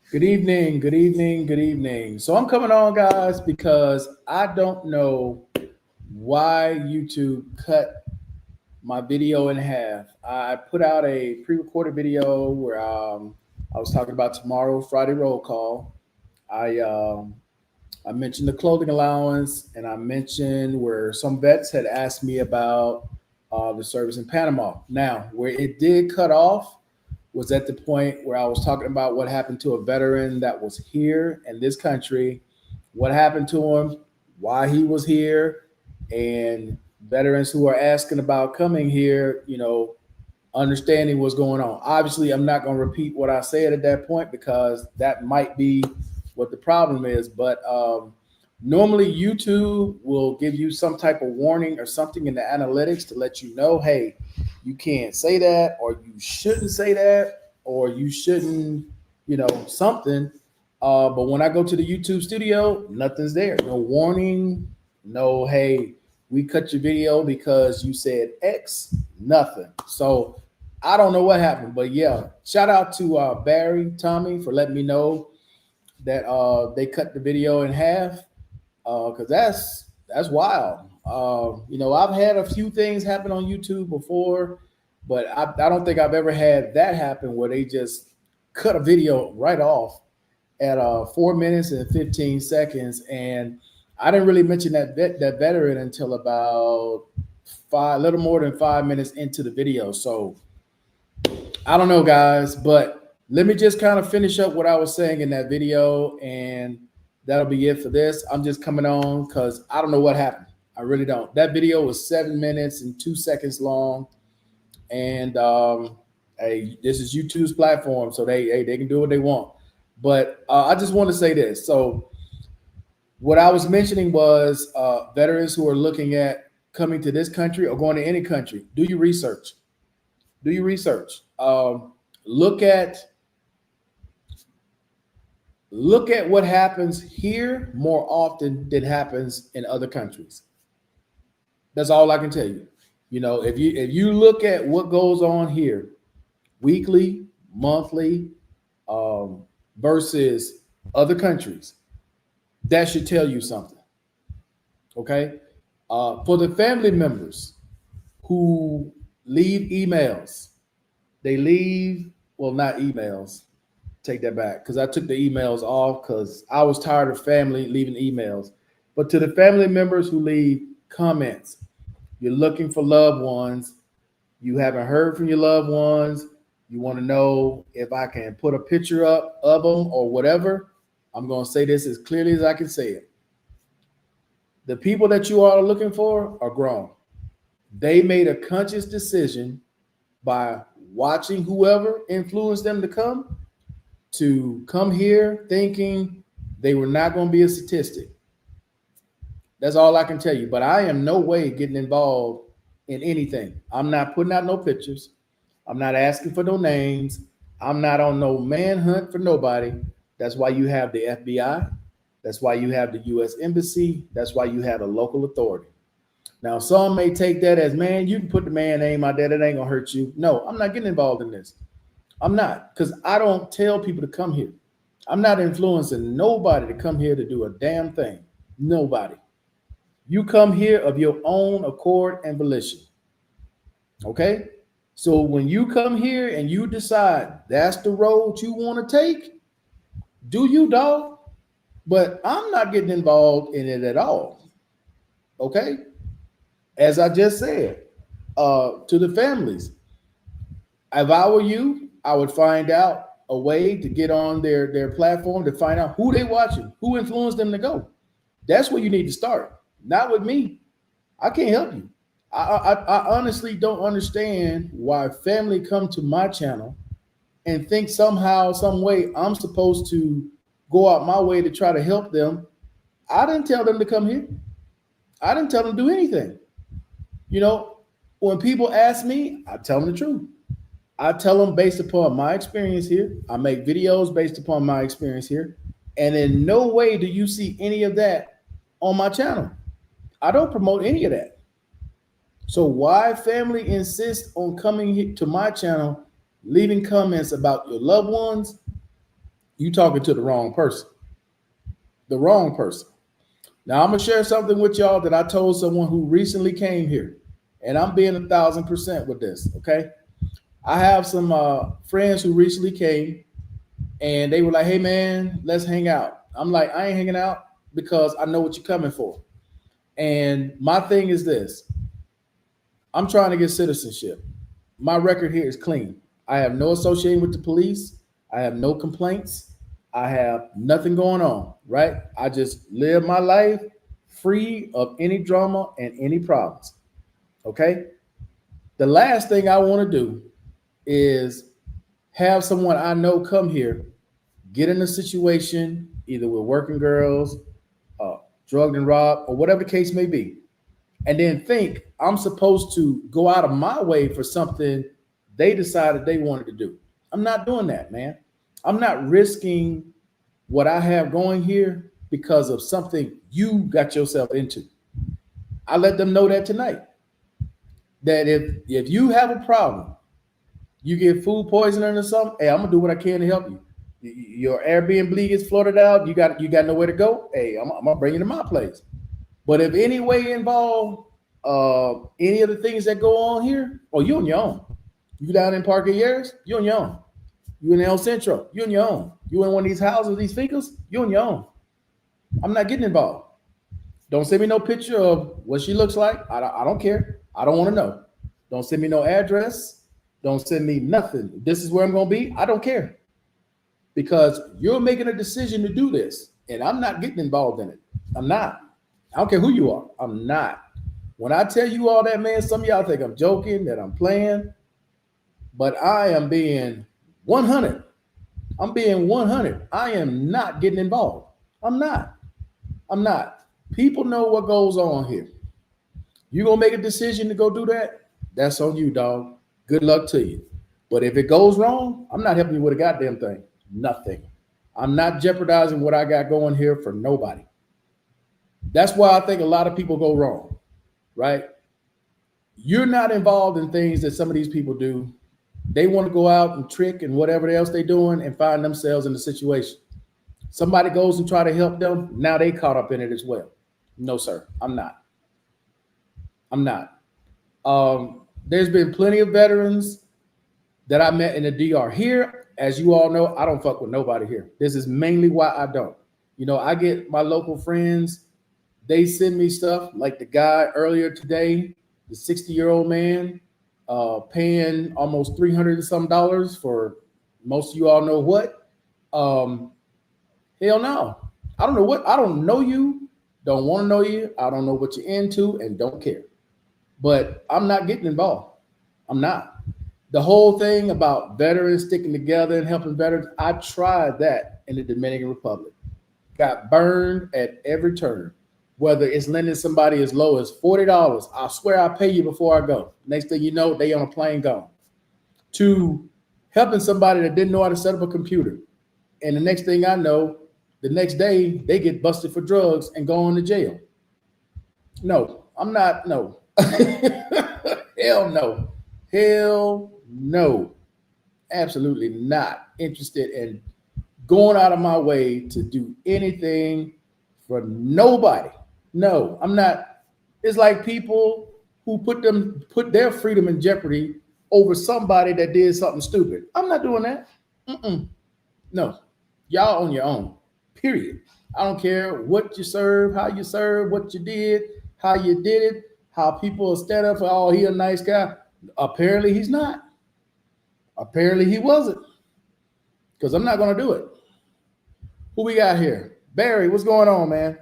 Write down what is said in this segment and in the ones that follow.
Good evening, good evening, good evening. So I'm coming on, guys, because I don't know why YouTube cut my video in half. I put out a pre-recorded video where I was talking about tomorrow Friday roll call. I um, I mentioned the clothing allowance, and I mentioned where some vets had asked me about the service in Panama. Now, where it did cut off was at the point where I was talking about what happened to a veteran that was here in this country, what happened to him, why he was here, and veterans who are asking about coming here, understanding what's going on. Obviously, I'm not going to repeat what I said at that point because that might be what the problem is. But normally, YouTube will give you some type of warning or something in the analytics to let you know, hey, you can't say that, or you shouldn't say that, or you shouldn't, something. But when I go to the YouTube studio, nothing's there. No warning, no, hey, we cut your video because you said X, nothing. So I don't know what happened, but yeah, shout out to Barry, Tommy for letting me know that they cut the video in half because that's wild. I've had a few things happen on YouTube before, but I don't think I've ever had that happen where they just cut a video right off at 4 minutes and 15 seconds. And I didn't really mention that veteran until about a little more than 5 minutes into the video. So I don't know, guys, but let me just kind of finish up what I was saying in that video, and that'll be it for this. I'm just coming on because I don't know what happened. I really don't. That video was 7 minutes and 2 seconds long, and hey, this is YouTube's platform, so they can do what they want. But I just want to say this. So what I was mentioning was veterans who are looking at coming to this country or going to any country. Do your research. Do your research. Look at look at what happens here more often than happens in other countries. That's all I can tell you. If you look at what goes on here weekly, monthly, um, versus other countries, that should tell you something. Okay, for the family members who leave emails, they leave well, not emails. Take that back because I took the emails off because I was tired of family leaving emails. But to the family members who leave comments, you're looking for loved ones, you haven't heard from your loved ones, you want to know if I can put a picture up of them or whatever. I'm going to say this as clearly as I can say it. The people that you are looking for are grown. They made a conscious decision by watching whoever influenced them to come here thinking they were not going to be a statistic. That's all I can tell you. But I am no way getting involved in anything. I'm not putting out no pictures. I'm not asking for no names. I'm not on no manhunt for nobody. That's why you have the FBI. That's why you have the U.S. Embassy. That's why you have a local authority. Now, some may take that as, man, you can put the man name out there. That ain't going to hurt you. No, I'm not getting involved in this. I'm not, because I don't tell people to come here. I'm not influencing nobody to come here to do a damn thing. Nobody. You come here of your own accord and volition. Okay? So when you come here and you decide that's the road you want to take, do you, dog? But I'm not getting involved in it at all. Okay? As I just said, to the families, if I were you, I would find out a way to get on their platform to find out who they watching, who influenced them to go. That's where you need to start. Not with me. I can't help you. I honestly don't understand why family come to my channel and think somehow, some way I'm supposed to go out my way to try to help them. I didn't tell them to come here. I didn't tell them to do anything. You know, when people ask me, I tell them the truth. I tell them based upon my experience here. I make videos based upon my experience here. And in no way do you see any of that on my channel. I don't promote any of that. So why family insists on coming to my channel, leaving comments about your loved ones? you talking to the wrong person. The wrong person. Now I'm gonna share something with y'all that I told someone who recently came here, and I'm being 1,000% with this. Okay, I have some friends who recently came, and they were like, "Hey man, let's hang out." I'm like, "I ain't hanging out because I know what you're coming for." And my thing is this: I'm trying to get citizenship. My record here is clean. I have no association with the police. I have no complaints. I have nothing going on, right? I just live my life free of any drama and any problems. Okay. The last thing I want to do is have someone I know come here, get in a situation, either with working girls, uh, drugged and robbed, or whatever the case may be, and then think I'm supposed to go out of my way for something they decided they wanted to do. I'm not doing that, man. I'm not risking what I have going here because of something you got yourself into. I let them know that tonight. That if you have a problem, you get food poisoning or something, hey, I'm gonna do what I can to help you. Your Airbnb gets flooded out, you got nowhere to go. Hey, I'm gonna bring you to my place. But if any way involved any of the things that go on here, oh, you on your own. You down in Park Years, you on your own. You in El Centro, you on your own. You in one of these houses, these fincas, you on your own. I'm not getting involved. Don't send me no picture of what she looks like. I don't care. I don't want to know. Don't send me no address. Don't send me nothing. This is where I'm going to be. I don't care because you're making a decision to do this, and I'm not getting involved in it. I'm not. I don't care who you are. I'm not. When I tell you all that, man, some of y'all think I'm joking, that I'm playing, but I am being 100. I'm being 100. I am not getting involved. I'm not. I'm not. People know what goes on here. You gonna make a decision to go do that? That's on you, dog. Good luck to you. But if it goes wrong, I'm not helping you with a goddamn thing. Nothing. I'm not jeopardizing what I got going here for nobody. That's why I think a lot of people go wrong, right? You're not involved in things that some of these people do. They want to go out and trick and whatever else they're doing and find themselves in the situation. Somebody goes and try to help them. Now they caught up in it as well. No, sir. I'm not. I'm not. There's been plenty of veterans that I met in the DR. Here, as you all know, I don't fuck with nobody here. This is mainly why I don't. You know, I get my local friends. They send me stuff like the guy earlier today, the 60-year-old man, paying almost $300 and some dollars for most of you all know what. Hell no. I don't know what. I don't know you. Don't want to know you. I don't know what you're into and don't care. But I'm not getting involved. I'm not. The whole thing about veterans sticking together and helping veterans, I tried that in the Dominican Republic. Got burned at every turn. Whether it's lending somebody as low as $40, I swear I'll pay you before I go. Next thing you know, they on a plane gone. To helping somebody that didn't know how to set up a computer. And the next thing I know, the next day, they get busted for drugs and go on to jail. No, I'm not. No. Hell no. Hell no. Absolutely not interested in going out of my way to do anything for nobody. No, I'm not. It's like people who put their freedom in jeopardy over somebody that did something stupid. I'm not doing that. No, y'all on your own. Period. I don't care what you serve, how you serve, what you did, how you did it, how people stand up for, oh, he a nice guy. Apparently he's not. Apparently he wasn't. Because I'm not going to do it. Who we got here? Barry, what's going on, man?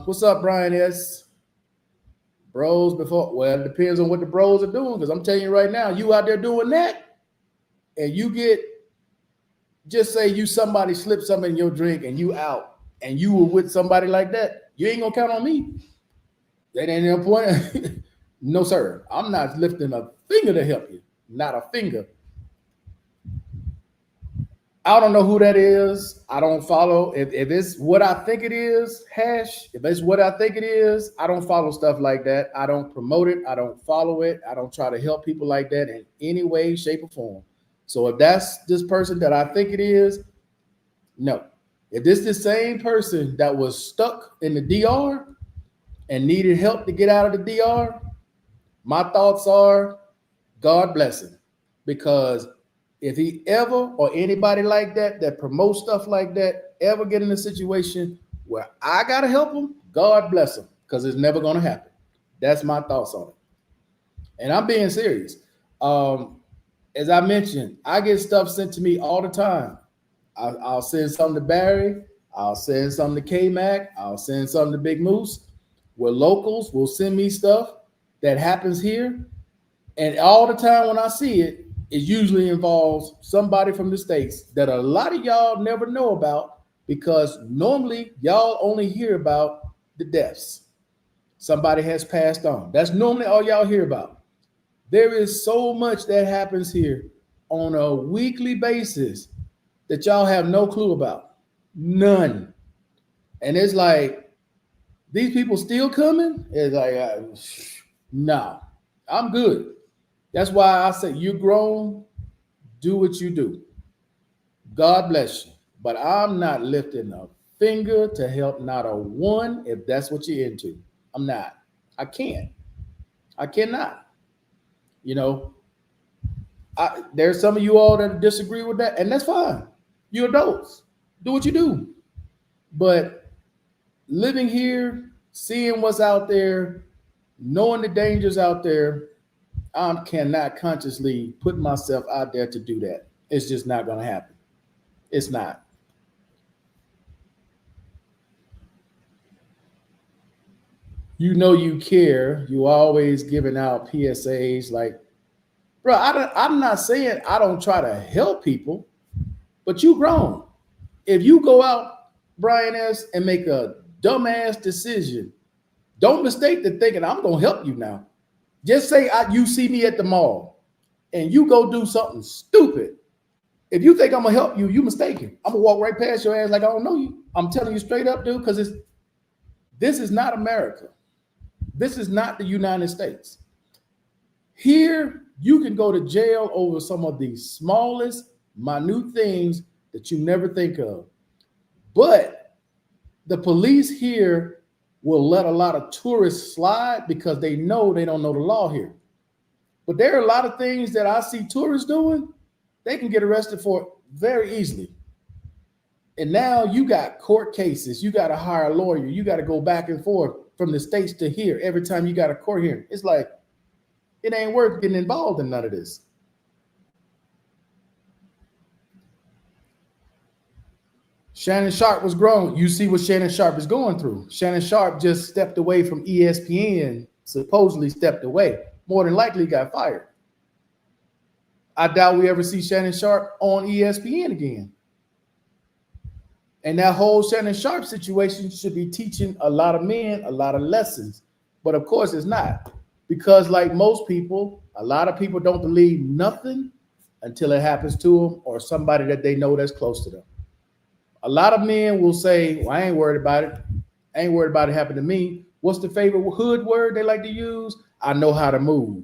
What's up, Brian S? Bros before, well, it depends on what the bros are doing. Because I'm telling you right now, you out there doing that, and you get, just say you somebody slipped something in your drink and you out, and you were with somebody like that, you ain't gonna count on me. That ain't no point. No, sir. I'm not lifting a finger to help you. Not a finger. I don't know who that is. I don't follow. If it's what I think it is, hash. If it's what I think it is, I don't follow stuff like that. I don't promote it. I don't follow it. I don't try to help people like that in any way, shape, or form. So if that's this person that I think it is, no. If this the same person that was stuck in the DR and needed help to get out of the DR, my thoughts are God bless him. Because if he ever or anybody like that that promotes stuff like that ever get in a situation where I gotta help him, God bless him, because it's never gonna happen. That's my thoughts on it. And I'm being serious. As I mentioned, I get stuff sent to me all the time. I'll send something to Barry. I'll send something to K-Mac. I'll send something to Big Moose. Where locals will send me stuff that happens here. And all the time when I see it, it usually involves somebody from the States that a lot of y'all never know about, because normally y'all only hear about the deaths. Somebody has passed on. That's normally all y'all hear about. There is so much that happens here on a weekly basis that y'all have no clue about. None. And it's like, these people still coming? It's like, nah, I'm good. That's why I say, you're grown, do what you do. God bless you. But I'm not lifting a finger to help not a one if that's what you're into. I'm not. I can't. I cannot. You know, there's some of you all that disagree with that, and that's fine. You're adults. Do what you do. But living here, seeing what's out there, knowing the dangers out there, I cannot consciously put myself out there to do that. It's just not going to happen. It's not. You know you care. You always giving out PSAs like, bro, I'm not saying I don't try to help people, but you grown. If you go out, Brian S., and make a dumbass decision, don't mistake the thinking I'm going to help you now. Just say you see me at the mall and you go do something stupid. If you think I'm going to help you, you mistaken. I'm going to walk right past your ass like I don't know you. I'm telling you straight up, dude, because this is not America. This is not the United States. Here, you can go to jail over some of the smallest, minute things that you never think of. But the police here will let a lot of tourists slide because they know they don't know the law here. But there are a lot of things that I see tourists doing, they can get arrested for very easily. And now you got court cases. You got to hire a lawyer. You got to go back and forth from the states to here every time you got a court hearing. It's like, it ain't worth getting involved in none of this. Shannon Sharp was grown. You see what Shannon Sharp is going through. Shannon Sharp just stepped away from ESPN, supposedly stepped away. More than likely got fired. I doubt we ever see Shannon Sharp on ESPN again. And that whole Shannon Sharp situation should be teaching a lot of men a lot of lessons. But of course it's not. Because like most people, a lot of people don't believe nothing until it happens to them or somebody that they know that's close to them. A lot of men will say, well, I ain't worried about it. I ain't worried about it happening to me. What's the favorite hood word they like to use? I know how to move.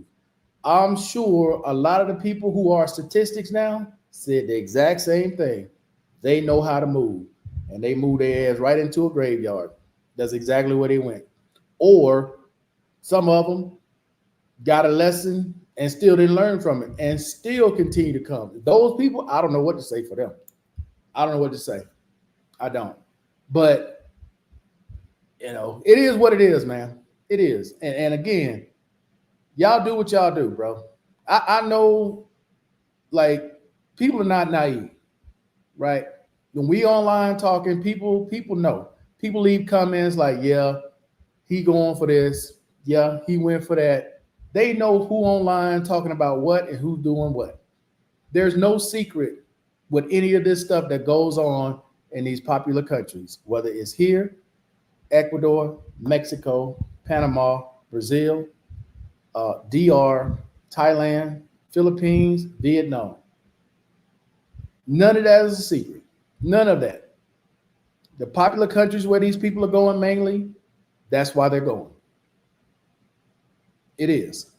I'm sure a lot of the people who are statistics now said the exact same thing. They know how to move. And they moved their ass right into a graveyard. That's exactly where they went. Or some of them got a lesson and still didn't learn from it and still continue to come. Those people, I don't know what to say for them. I don't know what to say. I don't. But, you know, it is what it is, man. It is. And again, y'all do what y'all do, bro. I know, like, people are not naive, right? When we online talking, people know. People leave comments like, yeah, he going for this. Yeah, he went for that. They know who online talking about what and who's doing what. There's no secret with any of this stuff that goes on in these popular countries, whether it's here, Ecuador, Mexico, Panama, Brazil, DR, Thailand, Philippines, Vietnam. None of that is a secret. None of that. The popular countries where these people are going mainly, that's why they're going. It is.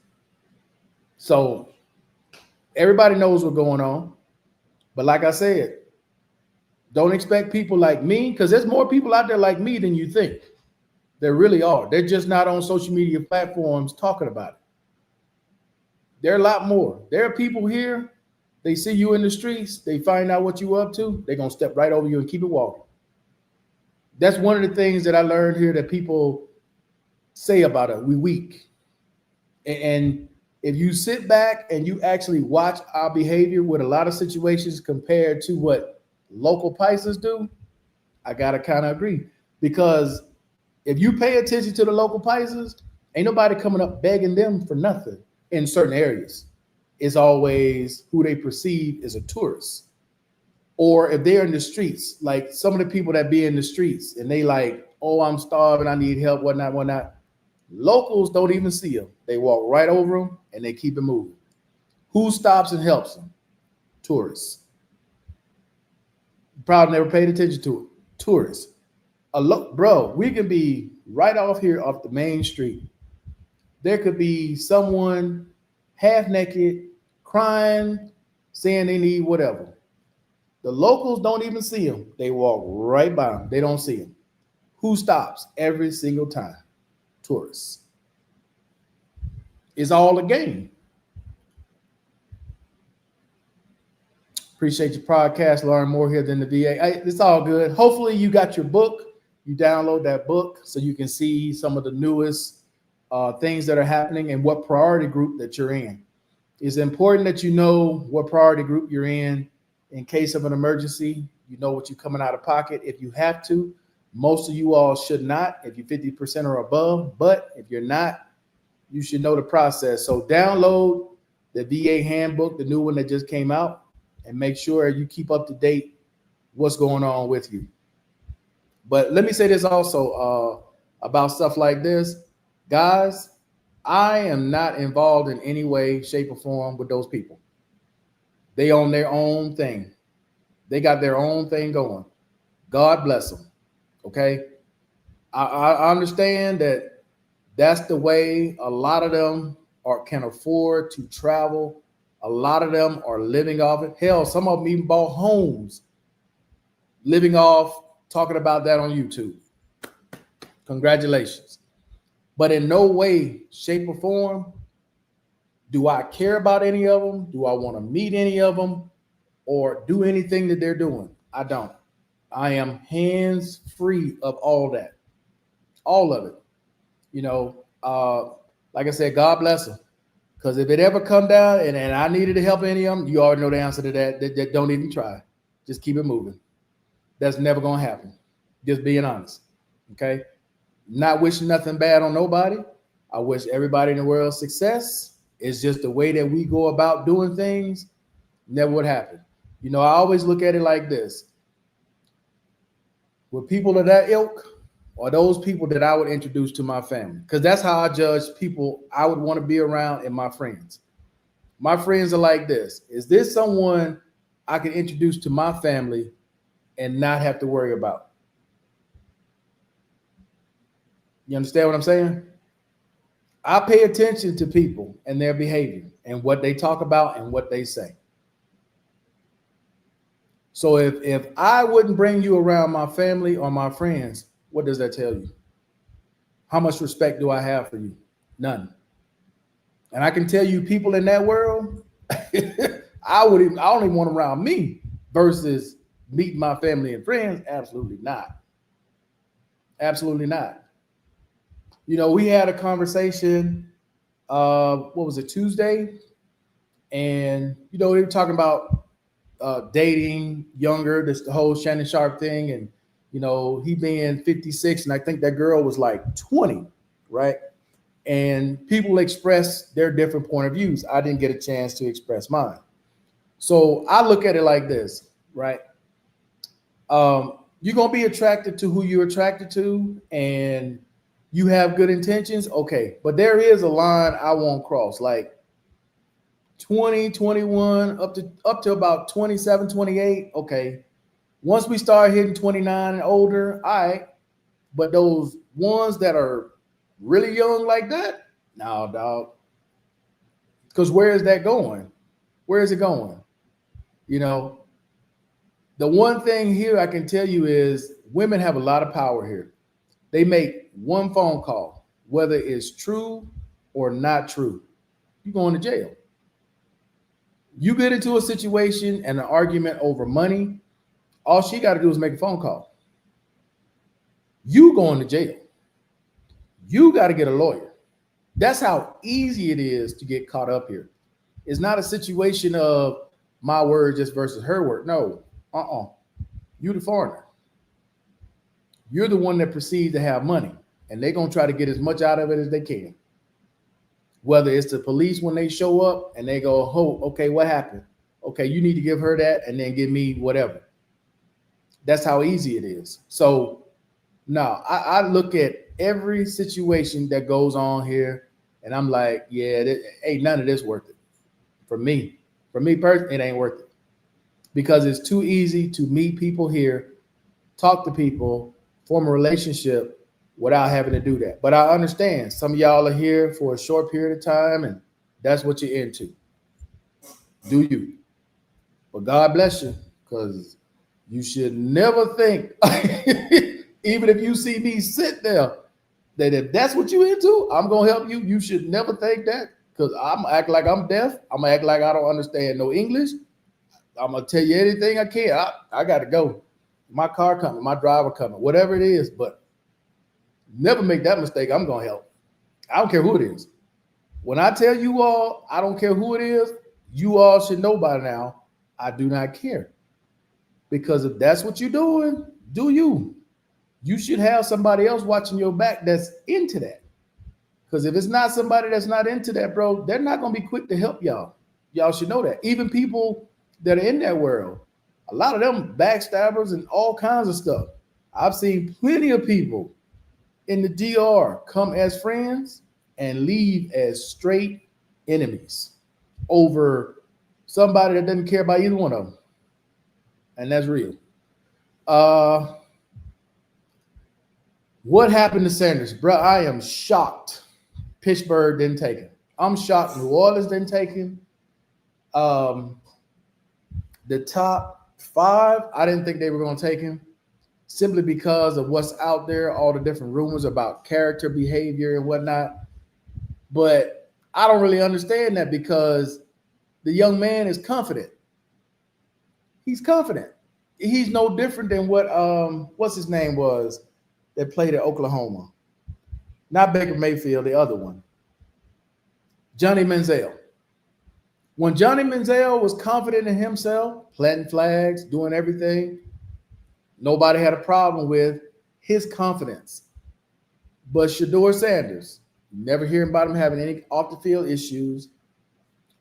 So everybody knows what's going on. But like I said, don't expect people like me, because there's more people out there like me than you think. There really are. They're just not on social media platforms talking about it. There are a lot more. There are people here, they see you in the streets, they find out what you up to, they're going to step right over you and keep it walking. That's one of the things that I learned here that people say about us. We weak. And if you sit back and you actually watch our behavior with a lot of situations compared to what local Pisces do, I got to kind of agree. Because if you pay attention to the local Pisces, ain't nobody coming up begging them for nothing in certain areas. It's always who they perceive as a tourist. Or if they're in the streets, like some of the people that be in the streets and they like, oh, I'm starving, I need help, whatnot, whatnot. Locals don't even see them. They walk right over them and they keep it moving. Who stops and helps them? Tourists. Probably never paid attention to it. Tourists. Bro, we can be right off here off the main street. There could be someone half naked, crying, saying they need whatever. The locals don't even see them. They walk right by them. They don't see them. Who stops every single time? Tourists. It's all a game. Appreciate your podcast. Learn more here than the VA. It's all good. Hopefully you got your book. You download that book so you can see some of the newest things that are happening and what priority group that you're in. It's important that you know what priority group you're in case of an emergency. You know what you're coming out of pocket if you have to. Most of you all should not if you're 50% or above, but if you're not, you should know the process. So download the VA handbook, the new one that just came out, and make sure you keep up to date what's going on with you. But let me say this also about stuff like this. Guys, I am not involved in any way, shape, or form with those people. They own their own thing. They got their own thing going. God bless them. Okay? I understand that that's the way a lot of them can afford to travel. A lot of them are living off it. Hell, some of them even bought homes living off talking about that on YouTube. Congratulations. But in no way, shape, or form do I care about any of them. Do I want to meet any of them or do anything that they're doing? I don't. I am hands free of all that. All of it. You know, like I said, God bless them. Because if it ever come down and I needed to help any of them, you already know the answer to that. Don't even try. Just keep it moving. That's never going to happen. Just being honest. Okay? Not wishing nothing bad on nobody. I wish everybody in the world success. It's just the way that we go about doing things never would happen. You know, I always look at it like this. With people of that ilk, or those people that I would introduce to my family, because that's how I judge people I would want to be around and my friends. My friends are like this. Is this someone I can introduce to my family and not have to worry about? You understand what I'm saying? I pay attention to people and their behavior and what they talk about and what they say. So if I wouldn't bring you around my family or my friends, what does that tell you? How much respect do I have for you? None. And I can tell you people in that world, I don't even want them around me versus meeting my family and friends. Absolutely not. Absolutely not. You know, we had a conversation, what was it, Tuesday? And, you know, they were talking about dating younger, this the whole Shannon Sharp thing. And, you know, he being 56, and I think that girl was like 20, right? And people express their different point of views. I didn't get a chance to express mine. So I look at it like this, right? You're going to be attracted to who you're attracted to, and you have good intentions, okay. But there is a line I won't cross, like 20, 21, up to about 27, 28, okay. Once we start hitting 29 and older, all right. But those ones that are really young like that, no, dog. Because where is that going? Where is it going? You know, The one thing here I can tell you is women have a lot of power here. They make one phone call, whether it's true or not true, you're going to jail. You get into a situation and an argument over money, all she got to do is make a phone call. You going to jail. You got to get a lawyer. That's how easy it is to get caught up here. It's not a situation of my word just versus her word. No, you the foreigner. You're the one that perceives to have money, and they're going to try to get as much out of it as they can. Whether it's the police when they show up and they go, oh, okay, what happened? Okay, you need to give her that and then give me whatever. That's how easy it is. So now I look at every situation that goes on here and I'm like, yeah, ain't none of this worth it. For me personally, it ain't worth it. Because it's too easy to meet people here, talk to people, form a relationship without having to do that. But I understand some of y'all are here for a short period of time and that's what you're into. Do you? But God bless you, because you should never think, even if you see me sit there, that if that's what you into, I'm going to help you. You should never think that, because I'm going to act like I'm deaf. I'm going to act like I don't understand no English. I'm going to tell you anything I can. I got to go. My car coming, my driver coming, whatever it is, but never make that mistake. I'm going to help. I don't care who it is. When I tell you all, I don't care who it is, you all should know by now, I do not care. Because if that's what you're doing, do you. You should have somebody else watching your back that's into that. Because if it's not somebody that's not into that, bro, they're not going to be quick to help y'all. Y'all should know that. Even people that are in that world, a lot of them backstabbers and all kinds of stuff. I've seen plenty of people in the DR come as friends and leave as straight enemies over somebody that doesn't care about either one of them. And that's real. What happened to Sanders? Bro, I am shocked Pittsburgh didn't take him. I'm shocked New Orleans didn't take him. The top 5, I didn't think they were going to take him, simply because of what's out there, all the different rumors about character, behavior, and whatnot. But I don't really understand that, because the young man is confident. He's confident. He's no different than what's his name was that played at Oklahoma. Not Baker Mayfield, the other one. Johnny Manziel. When Johnny Manziel was confident in himself, planting flags, doing everything, nobody had a problem with his confidence. But Shedeur Sanders, never hear about him having any off the field issues.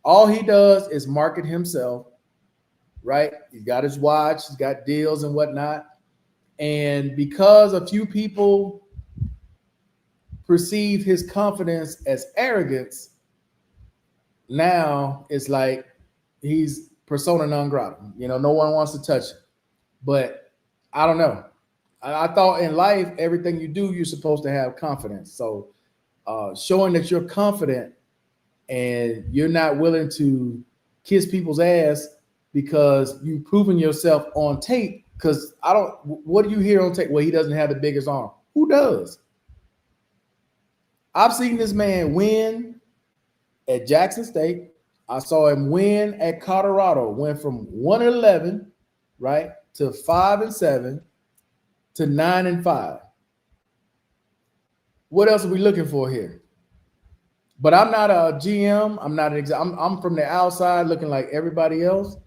All he does is market himself, right? He's got his watch, he's got deals and whatnot. And because a few people perceive his confidence as arrogance, now it's like he's persona non grata. You know, no one wants to touch him. But I don't know. I thought in life, everything you do, you're supposed to have confidence. So showing that you're confident and you're not willing to kiss people's ass because you've proven yourself on tape. Because what do you hear on tape? Well, he doesn't have the biggest arm. Who does? I've seen this man win at Jackson State. I saw him win at Colorado. Went from 1-11, right, to 5-7 to 9-5. What else are we looking for here? But I'm not a GM. I'm not an I'm from the outside looking like everybody else.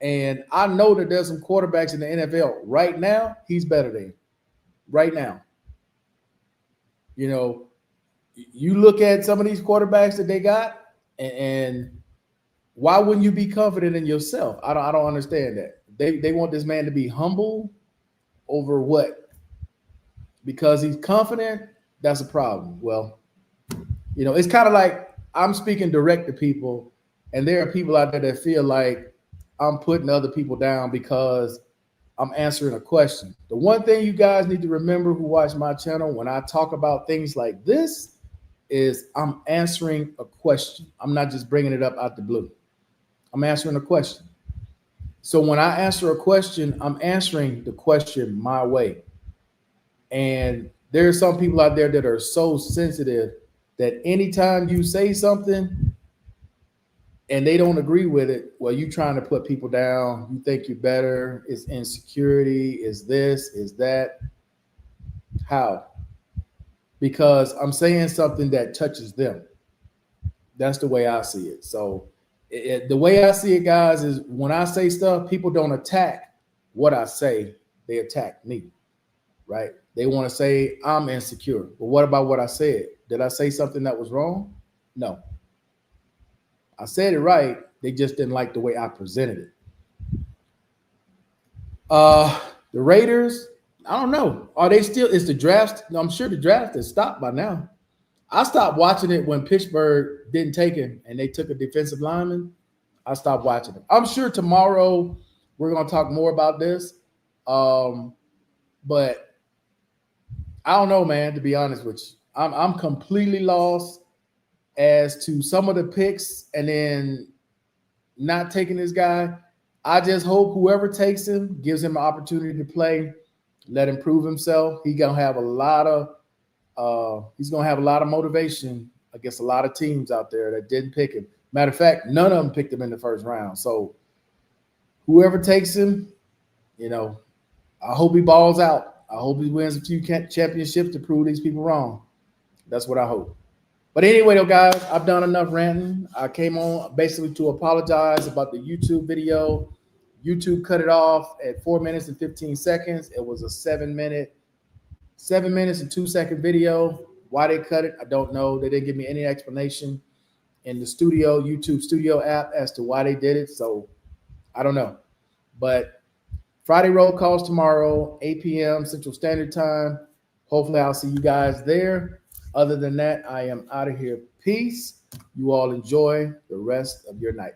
And I know that there's some quarterbacks in the NFL right now. He's better than right now. You know, you look at some of these quarterbacks that they got, and why wouldn't you be confident in yourself? I don't understand that. They want this man to be humble over what? Because he's confident, that's a problem. Well, you know, it's kind of like I'm speaking direct to people, and there are people out there that feel like I'm putting other people down because I'm answering a question. The one thing you guys need to remember who watch my channel when I talk about things like this is I'm answering a question. I'm not just bringing it up out the blue. I'm answering a question. So when I answer a question, I'm answering the question my way. And there are some people out there that are so sensitive that anytime you say something and they don't agree with it, well, you trying to put people down. You think you're better. It's insecurity. Is this? Is that? How? Because I'm saying something that touches them. That's the way I see it. So the way I see it, guys, is when I say stuff, people don't attack what I say. They attack me, right? They want to say I'm insecure. But what about what I said? Did I say something that was wrong? No. I said it right. They just didn't like the way I presented it. The Raiders, I don't know. Are they still? Is the draft? No, I'm sure the draft is stopped by now. I stopped watching it when Pittsburgh didn't take him and they took a defensive lineman. I stopped watching it. I'm sure tomorrow we're going to talk more about this. But I don't know, man, to be honest with you. I'm completely lost as to some of the picks and then not taking this guy. I just hope whoever takes him gives him an opportunity to play, let him prove himself. He's gonna have a lot of motivation against a lot of teams out there that didn't pick him. Matter of fact, none of them picked him in the first round. So whoever takes him, I hope he balls out. I hope he wins a few championships to prove these people wrong. That's what I hope. But anyway, though, guys, I've done enough ranting. I came on basically to apologize about the YouTube video. YouTube cut it off at 4 minutes and 15 seconds. It was a 7 minutes and 2 second video. Why they cut it, I don't know. They didn't give me any explanation in the YouTube Studio app as to why they did it. So I don't know. But Friday roll calls tomorrow, 8 p.m. Central Standard Time. Hopefully I'll see you guys there. Other than that, I am out of here. Peace. You all enjoy the rest of your night.